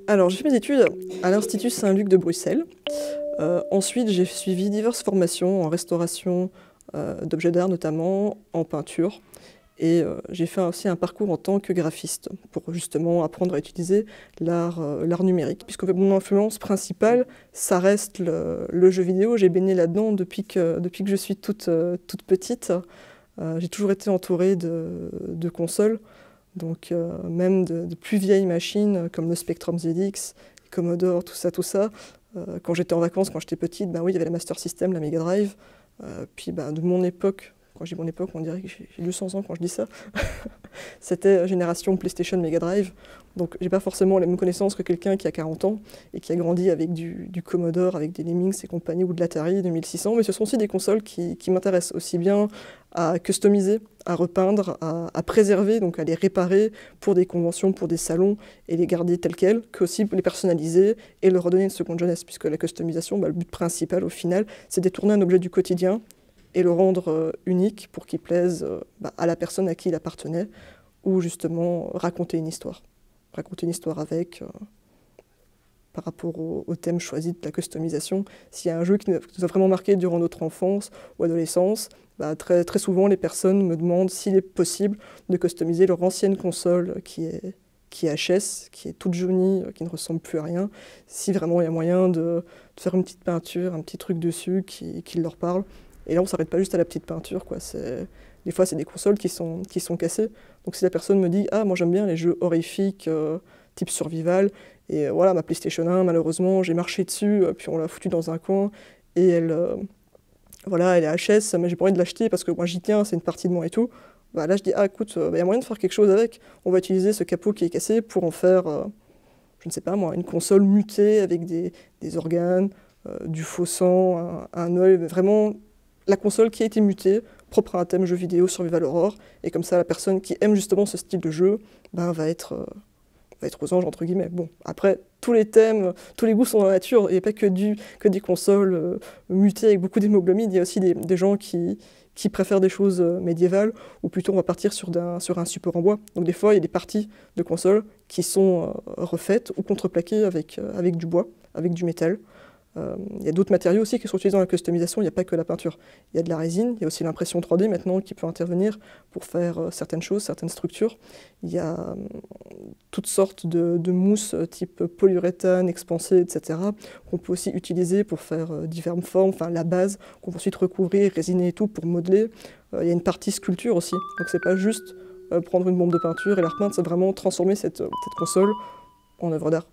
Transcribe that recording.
Alors, j'ai fait mes études à l'Institut Saint-Luc de Bruxelles. Ensuite, j'ai suivi diverses formations en restauration d'objets d'art, notamment en peinture. Et j'ai fait aussi un parcours en tant que graphiste pour justement apprendre à utiliser l'art numérique. Puisque mon influence principale, ça reste le jeu vidéo. J'ai baigné là-dedans depuis que je suis toute petite. J'ai toujours été entourée de consoles. Donc même de plus vieilles machines comme le Spectrum ZX, Commodore, tout ça. Quand j'étais en vacances, quand j'étais petite, ben oui, il y avait la Master System, la Mega Drive. Puis ben, de mon époque, quand je dis mon époque, on dirait que j'ai 200 ans quand je dis ça. C'était génération PlayStation Mega Drive. Donc j'ai pas forcément les mêmes connaissances que quelqu'un qui a 40 ans et qui a grandi avec du Commodore, avec des Lemmings et compagnie ou de l'Atari 2600. Mais ce sont aussi des consoles qui m'intéressent aussi bien à customiser, à repeindre, à préserver, donc à les réparer pour des conventions, pour des salons et les garder telles quelles, qu'aussi les personnaliser et leur redonner une seconde jeunesse. Puisque la customisation, le but principal au final, c'est de détourner un objet du quotidien et le rendre unique pour qu'il plaise à la personne à qui il appartenait, ou justement raconter une histoire. Raconter une histoire avec, par rapport au thème choisi de la customisation. S'il y a un jeu qui nous a vraiment marqué durant notre enfance ou adolescence, très souvent les personnes me demandent s'il est possible de customiser leur ancienne console qui est HS, qui est toute jaunie, qui ne ressemble plus à rien, si vraiment il y a moyen de faire une petite peinture, un petit truc dessus qui leur parle. Et là, on ne s'arrête pas juste à la petite peinture, quoi. Des fois, c'est des consoles qui sont cassées. Donc si la personne me dit « Ah, moi j'aime bien les jeux horrifiques, type survival, et voilà, ma PlayStation 1, malheureusement, j'ai marché dessus, puis on l'a foutue dans un coin, et voilà, elle est HS, mais j'ai pas envie de l'acheter parce que moi j'y tiens, c'est une partie de moi et tout. » Bah, là, je dis « Ah, écoute, y a moyen de faire quelque chose avec. On va utiliser ce capot qui est cassé pour en faire, je ne sais pas moi, une console mutée avec des organes, du faux sang, un œil, vraiment la console qui a été mutée, propre à un thème jeu vidéo survival horror, et comme ça la personne qui aime justement ce style de jeu va être aux anges entre guillemets. Bon, après, tous les thèmes, tous les goûts sont dans la nature, il n'y a pas que des consoles mutées avec beaucoup d'hémoglobine, il y a aussi des gens qui préfèrent des choses médiévales, ou plutôt on va partir sur un support en bois. Donc des fois, il y a des parties de consoles qui sont refaites ou contreplaquées avec du bois, avec du métal. Il y a d'autres matériaux aussi qui sont utilisés dans la customisation, il n'y a pas que la peinture. Il y a de la résine, il y a aussi l'impression 3D maintenant qui peut intervenir pour faire certaines choses, certaines structures. Il y a toutes sortes de mousses type polyuréthane, expansé, etc. qu'on peut aussi utiliser pour faire diverses formes, enfin la base qu'on peut ensuite recouvrir, résiner et tout pour modeler. Il y a une partie sculpture aussi, donc c'est pas juste prendre une bombe de peinture et la repeindre, c'est vraiment transformer cette console en œuvre d'art.